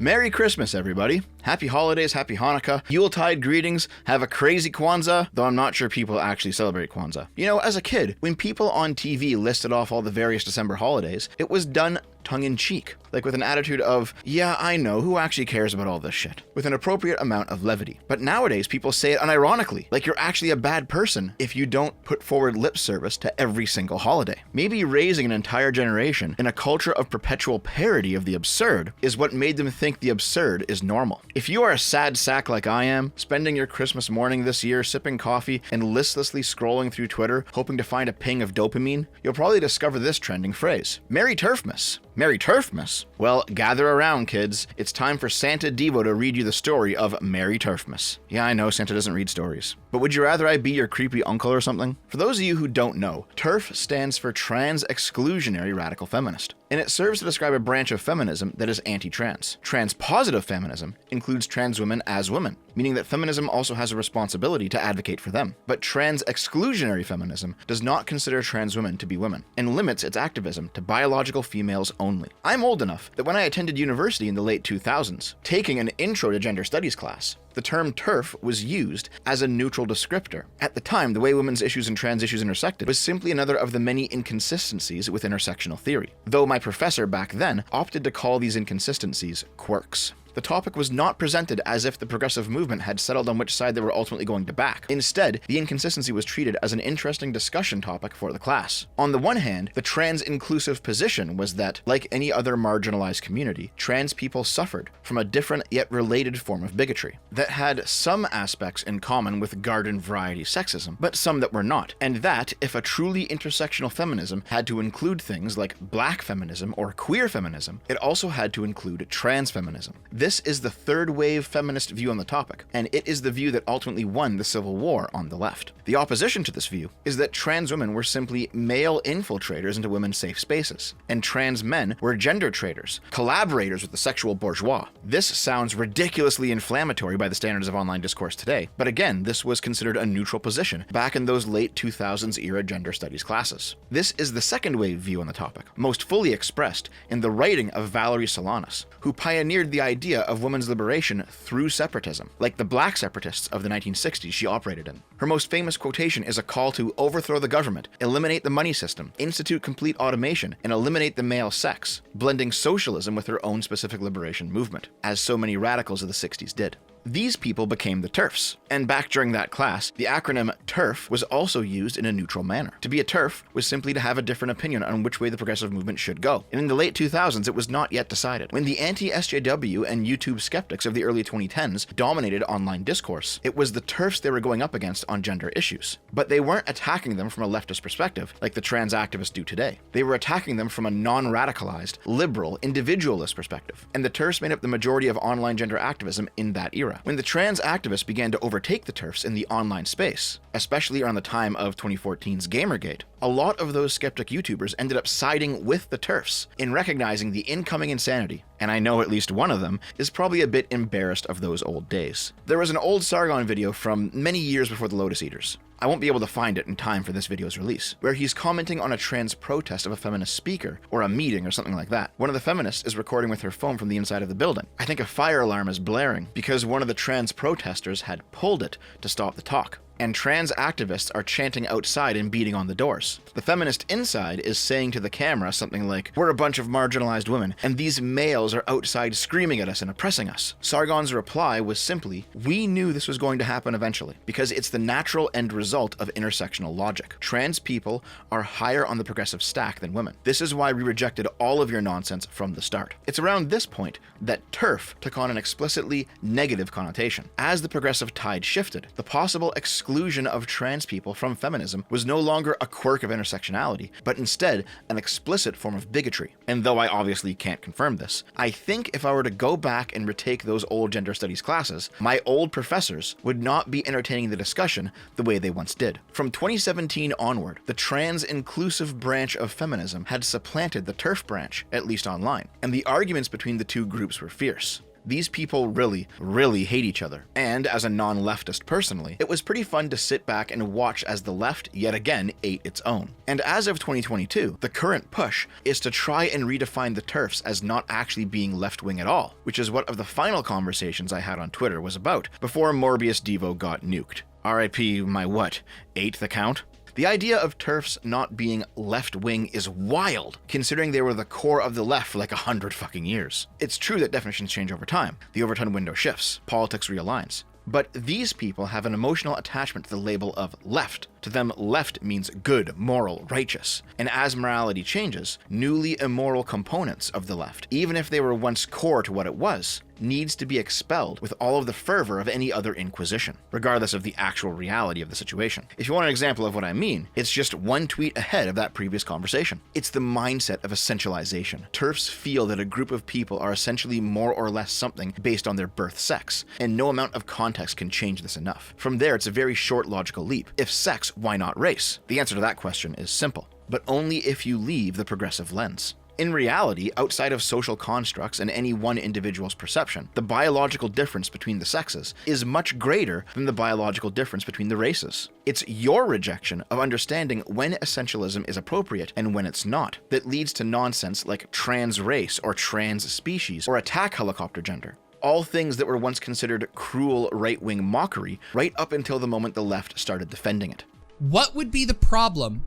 Merry Christmas, everybody. Happy holidays, happy Hanukkah, Yuletide greetings, have a crazy Kwanzaa, though I'm not sure people actually celebrate Kwanzaa. You know, as a kid, when people on TV listed off all the various December holidays, it was done tongue-in-cheek, like with an attitude of, yeah, I know, who actually cares about all this shit, with an appropriate amount of levity. But nowadays, people say it unironically, like you're actually a bad person if you don't put forward lip service to every single holiday. Maybe raising an entire generation in a culture of perpetual parody of the absurd is what made them think the absurd is normal. If you are a sad sack like I am, spending your Christmas morning this year sipping coffee and listlessly scrolling through Twitter, hoping to find a ping of dopamine, you'll probably discover this trending phrase, Merry TERFmas. Merry TERFmas? Well, gather around, kids. It's time for Santa Devo to read you the story of Merry TERFmas. Yeah, I know, Santa doesn't read stories. But would you rather I be your creepy uncle or something? For those of you who don't know, TERF stands for Trans Exclusionary Radical Feminist, and it serves to describe a branch of feminism that is anti-trans. Trans-positive feminism includes trans women as women, meaning that feminism also has a responsibility to advocate for them. But trans-exclusionary feminism does not consider trans women to be women, and limits its activism to biological females only. I'm old enough that when I attended university in the late 2000s, taking an Intro to Gender Studies class, the term TERF was used as a neutral descriptor. At the time, the way women's issues and trans issues intersected was simply another of the many inconsistencies with intersectional theory, though my professor back then opted to call these inconsistencies quirks. The topic was not presented as if the progressive movement had settled on which side they were ultimately going to back. Instead, the inconsistency was treated as an interesting discussion topic for the class. On the one hand, the trans-inclusive position was that, like any other marginalized community, trans people suffered from a different yet related form of bigotry that had some aspects in common with garden variety sexism, but some that were not, and that, if a truly intersectional feminism had to include things like black feminism or queer feminism, it also had to include trans feminism. This is the third wave feminist view on the topic, and it is the view that ultimately won the Civil War on the left. The opposition to this view is that trans women were simply male infiltrators into women's safe spaces, and trans men were gender traders, collaborators with the sexual bourgeois. This sounds ridiculously inflammatory by the standards of online discourse today, but again, this was considered a neutral position back in those late 2000s era gender studies classes. This is the second wave view on the topic, most fully expressed in the writing of Valerie Solanas, who pioneered the idea of women's liberation through separatism, like the black separatists of the 1960s she operated in. Her most famous quotation is a call to overthrow the government, eliminate the money system, institute complete automation, and eliminate the male sex, blending socialism with her own specific liberation movement, as so many radicals of the 60s did. These people became the TERFs, and back during that class, the acronym TERF was also used in a neutral manner. To be a TERF was simply to have a different opinion on which way the progressive movement should go, and in the late 2000s it was not yet decided. When the anti-SJW and YouTube skeptics of the early 2010s dominated online discourse, it was the TERFs they were going up against on gender issues. But they weren't attacking them from a leftist perspective, like the trans activists do today. They were attacking them from a non-radicalized, liberal, individualist perspective, and the TERFs made up the majority of online gender activism in that era. When the trans activists began to overtake the TERFs in the online space, especially around the time of 2014's Gamergate, a lot of those skeptic YouTubers ended up siding with the TERFs in recognizing the incoming insanity, and I know at least one of them is probably a bit embarrassed of those old days. There was an old Sargon video from many years before the Lotus Eaters. I won't be able to find it in time for this video's release, where he's commenting on a trans protest of a feminist speaker, or a meeting or something like that. One of the feminists is recording with her phone from the inside of the building. I think a fire alarm is blaring because one of the trans protesters had pulled it to stop the talk, and trans activists are chanting outside and beating on the doors. The feminist inside is saying to the camera something like, "We're a bunch of marginalized women, and these males are outside screaming at us and oppressing us." Sargon's reply was simply, "We knew this was going to happen eventually, because it's the natural end result of intersectional logic. Trans people are higher on the progressive stack than women. This is why we rejected all of your nonsense from the start." It's around this point that TERF took on an explicitly negative connotation. As the progressive tide shifted, the possible exclusion of trans people from feminism was no longer a quirk of intersectionality, but instead an explicit form of bigotry. And though I obviously can't confirm this, I think if I were to go back and retake those old gender studies classes, my old professors would not be entertaining the discussion the way they once did. From 2017 onward, the trans-inclusive branch of feminism had supplanted the TERF branch, at least online, and the arguments between the two groups were fierce. These people really, really hate each other. And as a non-leftist personally, it was pretty fun to sit back and watch as the left yet again ate its own. And as of 2022, the current push is to try and redefine the TERFs as not actually being left-wing at all, which is what of the final conversations I had on Twitter was about before Morbius Devo got nuked. RIP my what, 8th account? The idea of TERFs not being left-wing is wild, considering they were the core of the left for like 100 fucking years. It's true that definitions change over time, the Overton window shifts, politics realigns. But these people have an emotional attachment to the label of left. To them, left means good, moral, righteous. And as morality changes, newly immoral components of the left, even if they were once core to what it was, needs to be expelled with all of the fervor of any other inquisition, regardless of the actual reality of the situation. If you want an example of what I mean, it's just one tweet ahead of that previous conversation. It's the mindset of essentialization. TERFs feel that a group of people are essentially more or less something based on their birth sex, and no amount of context can change this enough. From there, it's a very short logical leap. If sex, why not race? The answer to that question is simple, but only if you leave the progressive lens. In reality, outside of social constructs and any one individual's perception, the biological difference between the sexes is much greater than the biological difference between the races. It's your rejection of understanding when essentialism is appropriate and when it's not that leads to nonsense like trans race or trans species or attack helicopter gender. All things that were once considered cruel right-wing mockery right up until the moment the left started defending it. What would be the problem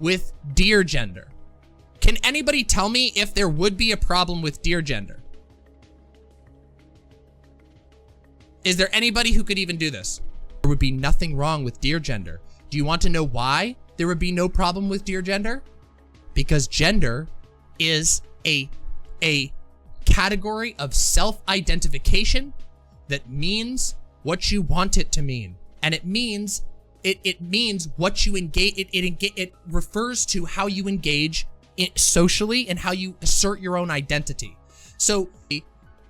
with dear gender? Can anybody tell me if there would be a problem with dear gender? Is there anybody who could even do this? There would be nothing wrong with dear gender. Do you want to know why there would be no problem with dear gender? Because gender is a category of self-identification that means what you want it to mean. And it means what you engage. It refers to how you engage socially and how you assert your own identity. So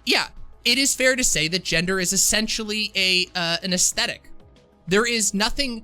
yeah, it is fair to say that gender is essentially an aesthetic. There is nothing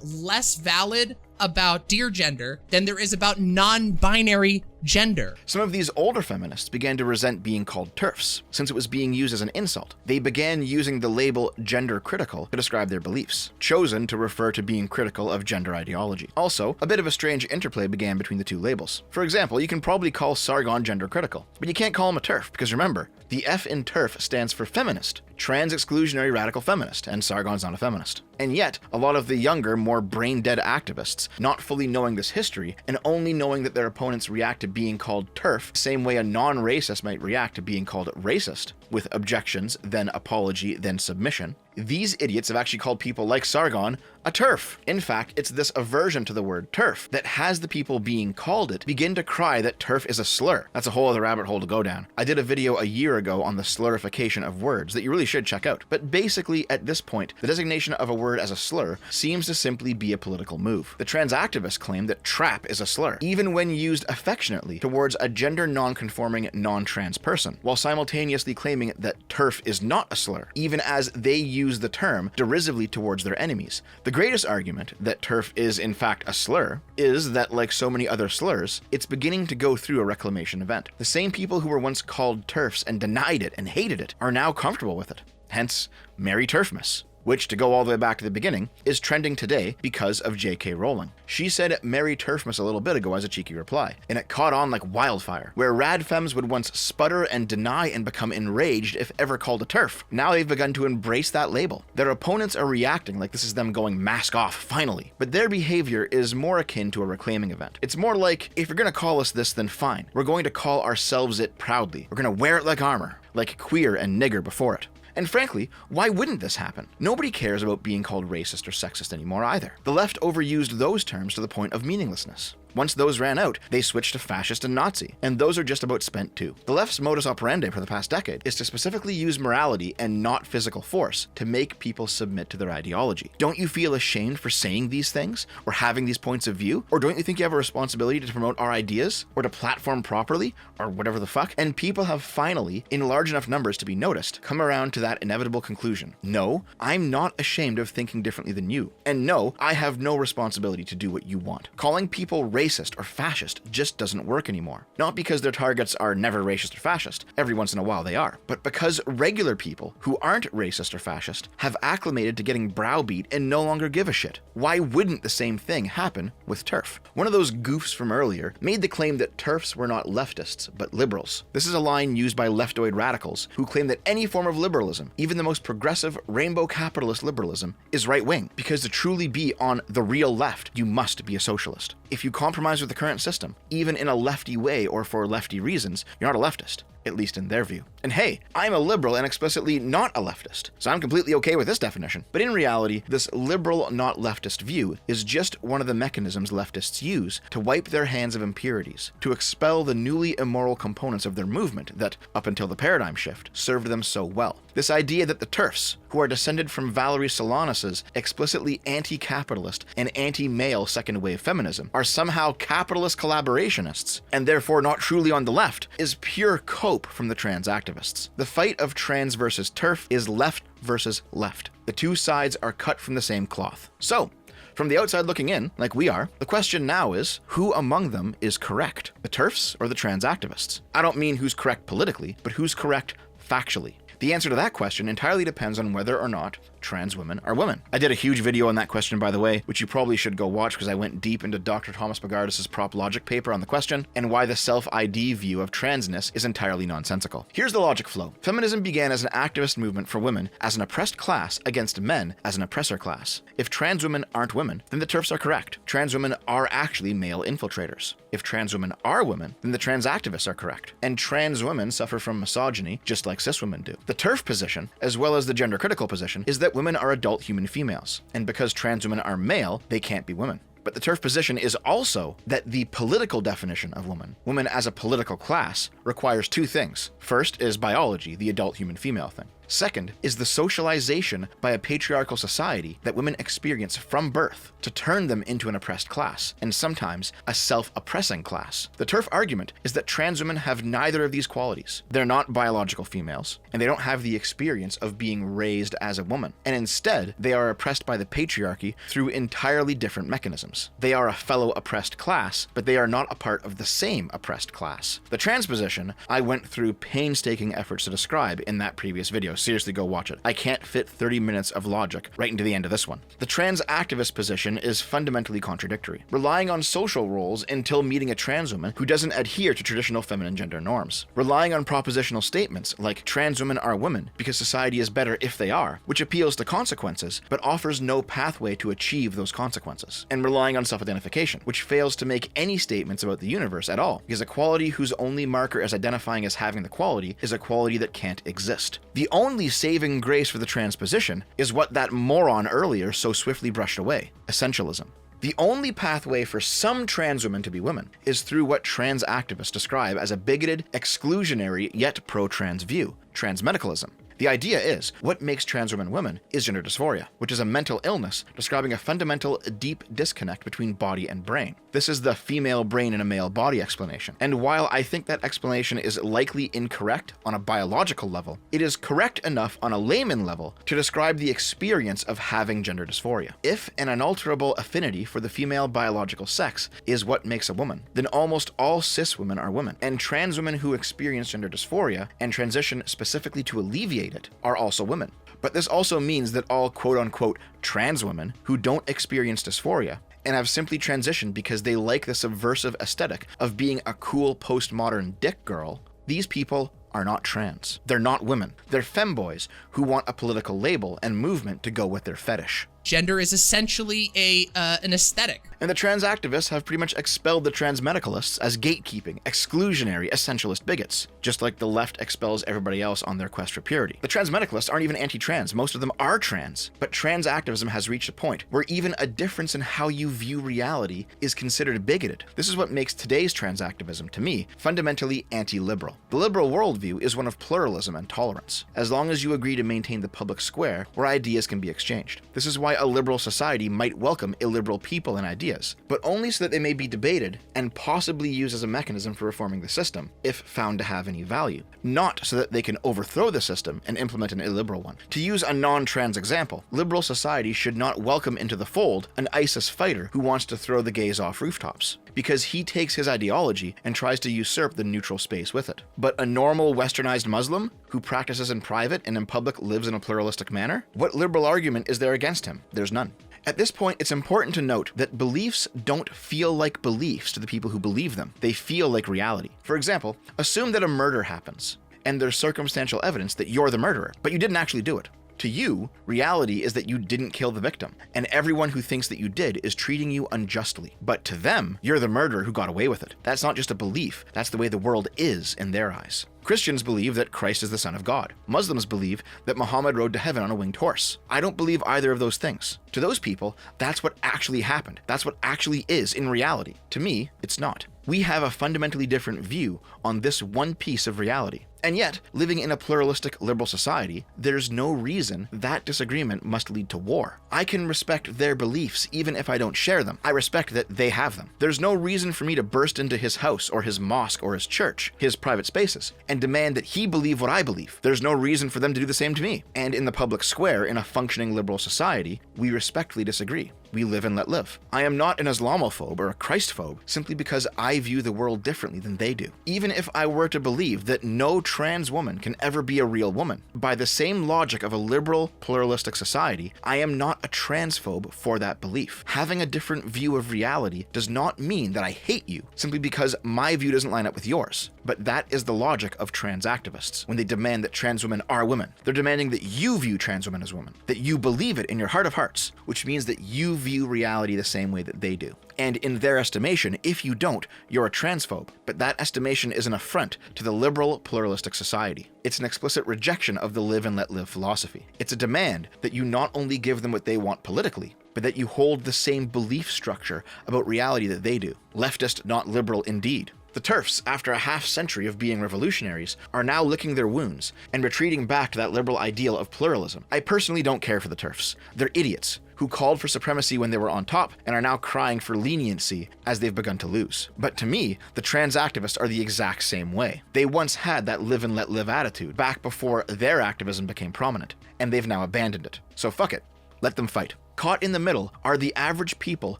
less valid about dear gender than there is about non-binary gender. Some of these older feminists began to resent being called TERFs, since it was being used as an insult. They began using the label gender critical to describe their beliefs, chosen to refer to being critical of gender ideology. Also, a bit of a strange interplay began between the two labels. For example, you can probably call Sargon gender critical, but you can't call him a TERF, because remember, the F in TERF stands for feminist, trans-exclusionary radical feminist, and Sargon's not a feminist. And yet, a lot of the younger, more brain-dead activists, not fully knowing this history, and only knowing that their opponents react to being called TERF, same way a non-racist might react to being called racist, with objections, then apology, then submission, these idiots have actually called people like Sargon a TERF. In fact, it's this aversion to the word TERF that has the people being called it begin to cry that TERF is a slur. That's a whole other rabbit hole to go down. I did a video a year ago on the slurification of words that you really should check out. But basically, at this point, the designation of a word as a slur seems to simply be a political move. The trans activists claim that trap is a slur, even when used affectionately towards a gender non-conforming non-trans person, while simultaneously claiming that TERF is not a slur, even as they use the term derisively towards their enemies. The greatest argument that TERF is in fact a slur is that, like so many other slurs, it's beginning to go through a reclamation event. The same people who were once called TERFs and denied it and hated it are now comfortable with it. Hence, Merry TERFmas, which, to go all the way back to the beginning, is trending today because of J.K. Rowling. She said Merry TERFmas a little bit ago as a cheeky reply, and it caught on like wildfire, where rad femmes would once sputter and deny and become enraged if ever called a TERF. Now they've begun to embrace that label. Their opponents are reacting like this is them going mask off, finally. But their behavior is more akin to a reclaiming event. It's more like, if you're gonna call us this, then fine. We're going to call ourselves it proudly. We're gonna wear it like armor, like queer and nigger before it. And frankly, why wouldn't this happen? Nobody cares about being called racist or sexist anymore either. The left overused those terms to the point of meaninglessness. Once those ran out, they switched to fascist and Nazi, and those are just about spent too. The left's modus operandi for the past decade is to specifically use morality and not physical force to make people submit to their ideology. Don't you feel ashamed for saying these things, or having these points of view? Or don't you think you have a responsibility to promote our ideas, or to platform properly, or whatever the fuck? And people have finally, in large enough numbers to be noticed, come around to that inevitable conclusion. No, I'm not ashamed of thinking differently than you. And no, I have no responsibility to do what you want. Calling people racist or fascist just doesn't work anymore. Not because their targets are never racist or fascist, every once in a while they are, but because regular people who aren't racist or fascist have acclimated to getting browbeat and no longer give a shit. Why wouldn't the same thing happen with TERF? One of those goofs from earlier made the claim that TERFs were not leftists, but liberals. This is a line used by leftoid radicals who claim that any form of liberalism, even the most progressive rainbow capitalist liberalism, is right-wing, because to truly be on the real left, you must be a socialist. If you compromise with the current system, even in a lefty way or for lefty reasons, you're not a leftist, at least in their view. And hey, I'm a liberal and explicitly not a leftist, so I'm completely okay with this definition. But in reality, this liberal not leftist view is just one of the mechanisms leftists use to wipe their hands of impurities, to expel the newly immoral components of their movement that, up until the paradigm shift, served them so well. This idea that the TERFs, who are descended from Valerie Solanas' explicitly anti-capitalist and anti-male second-wave feminism, are somehow capitalist collaborationists, and therefore not truly on the left, is pure cope from the trans activists. The fight of trans versus TERF is left versus left. The two sides are cut from the same cloth. So, from the outside looking in, like we are, the question now is, who among them is correct? The TERFs or the trans activists? I don't mean who's correct politically, but who's correct factually. The answer to that question entirely depends on whether or not trans women are women. I did a huge video on that question, by the way, which you probably should go watch because I went deep into Dr. Thomas Bogardus' prop logic paper on the question and why the self-ID view of transness is entirely nonsensical. Here's the logic flow. Feminism began as an activist movement for women as an oppressed class against men as an oppressor class. If trans women aren't women, then the TERFs are correct. Trans women are actually male infiltrators. If trans women are women, then the trans activists are correct. And trans women suffer from misogyny just like cis women do. The TERF position, as well as the gender critical position, is that women are adult human females, and because trans women are male, they can't be women. But the TERF position is also that the political definition of woman as a political class, requires two things. First is biology, the adult human female thing. Second is the socialization by a patriarchal society that women experience from birth to turn them into an oppressed class, and sometimes a self-oppressing class. The TERF argument is that trans women have neither of these qualities. They're not biological females, and they don't have the experience of being raised as a woman. And instead, they are oppressed by the patriarchy through entirely different mechanisms. They are a fellow oppressed class, but they are not a part of the same oppressed class. The trans position, I went through painstaking efforts to describe in that previous video. Seriously, go watch it. I can't fit 30 minutes of logic right into the end of this one. The trans activist position is fundamentally contradictory, relying on social roles until meeting a trans woman who doesn't adhere to traditional feminine gender norms, relying on propositional statements like trans women are women because society is better if they are, which appeals to consequences but offers no pathway to achieve those consequences, and relying on self-identification, which fails to make any statements about the universe at all, because a quality whose only marker as identifying as having the quality is a quality that can't exist. The only saving grace for the trans position is what that moron earlier so swiftly brushed away: essentialism. The only pathway for some trans women to be women is through what trans activists describe as a bigoted, exclusionary, yet pro-trans view: transmedicalism. The idea is, what makes trans women women is gender dysphoria, which is a mental illness describing a fundamental, deep disconnect between body and brain. This is the female brain in a male body explanation. And while I think that explanation is likely incorrect on a biological level, it is correct enough on a layman level to describe the experience of having gender dysphoria. If an unalterable affinity for the female biological sex is what makes a woman, then almost all cis women are women, and trans women who experience gender dysphoria and transition specifically to alleviate it are also women. But this also means that all quote-unquote trans women who don't experience dysphoria and have simply transitioned because they like the subversive aesthetic of being a cool postmodern dick girl, these people are not trans. They're not women. They're femboys who want a political label and movement to go with their fetish. Gender is essentially an aesthetic. And the trans activists have pretty much expelled the trans medicalists as gatekeeping, exclusionary, essentialist bigots, just like the left expels everybody else on their quest for purity. The trans medicalists aren't even anti-trans, most of them are trans, but trans activism has reached a point where even a difference in how you view reality is considered bigoted. This is what makes today's trans activism, to me, fundamentally anti-liberal. The liberal worldview is one of pluralism and tolerance, as long as you agree to maintain the public square where ideas can be exchanged. This is why a liberal society might welcome illiberal people and ideas, but only so that they may be debated and possibly used as a mechanism for reforming the system, if found to have any value, not so that they can overthrow the system and implement an illiberal one. To use a non-trans example, liberal society should not welcome into the fold an ISIS fighter who wants to throw the gays off rooftops. because he takes his ideology and tries to usurp the neutral space with it. But a normal westernized Muslim who practices in private and in public lives in a pluralistic manner? What liberal argument is there against him? There's none. At this point, it's important to note that beliefs don't feel like beliefs to the people who believe them. They feel like reality. For example, assume that a murder happens, and there's circumstantial evidence that you're the murderer, but you didn't actually do it. To you, reality is that you didn't kill the victim, and everyone who thinks that you did is treating you unjustly. But to them, you're the murderer who got away with it. That's not just a belief, that's the way the world is in their eyes. Christians believe that Christ is the Son of God. Muslims believe that Muhammad rode to heaven on a winged horse. I don't believe either of those things. To those people, that's what actually happened. That's what actually is in reality. To me, it's not. We have a fundamentally different view on this one piece of reality. And yet, living in a pluralistic liberal society, there's no reason that disagreement must lead to war. I can respect their beliefs even if I don't share them. I respect that they have them. There's no reason for me to burst into his house or his mosque or his church, his private spaces, and demand that he believe what I believe. There's no reason for them to do the same to me. And in the public square, in a functioning liberal society, we respectfully disagree. We live and let live. I am not an Islamophobe or a Christphobe simply because I view the world differently than they do. Even if I were to believe that no trans woman can ever be a real woman, by the same logic of a liberal, pluralistic society, I am not a transphobe for that belief. Having a different view of reality does not mean that I hate you simply because my view doesn't line up with yours. But that is the logic of trans activists when they demand that trans women are women. They're demanding that you view trans women as women, that you believe it in your heart of hearts, which means that you view reality the same way that they do. And in their estimation, if you don't, you're a transphobe. But that estimation is an affront to the liberal, pluralistic society. It's an explicit rejection of the live and let live philosophy. It's a demand that you not only give them what they want politically, but that you hold the same belief structure about reality that they do. Leftist, not liberal indeed. The TERFs, after a half-century of being revolutionaries, are now licking their wounds and retreating back to that liberal ideal of pluralism. I personally don't care for the TERFs. They're idiots who called for supremacy when they were on top and are now crying for leniency as they've begun to lose. But to me, the trans activists are the exact same way. They once had that live and let live attitude back before their activism became prominent, and they've now abandoned it. So fuck it. Let them fight. Caught in the middle are the average people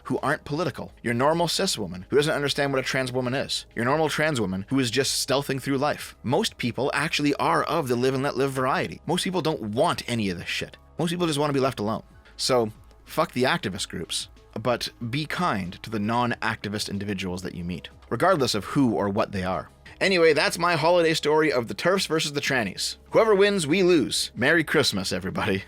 who aren't political. Your normal cis woman who doesn't understand what a trans woman is. Your normal trans woman who is just stealthing through life. Most people actually are of the live and let live variety. Most people don't want any of this shit. Most people just want to be left alone. So, fuck the activist groups, but be kind to the non-activist individuals that you meet, regardless of who or what they are. Anyway, that's my holiday story of the TERFs versus the trannies. Whoever wins, we lose. Merry Christmas, everybody.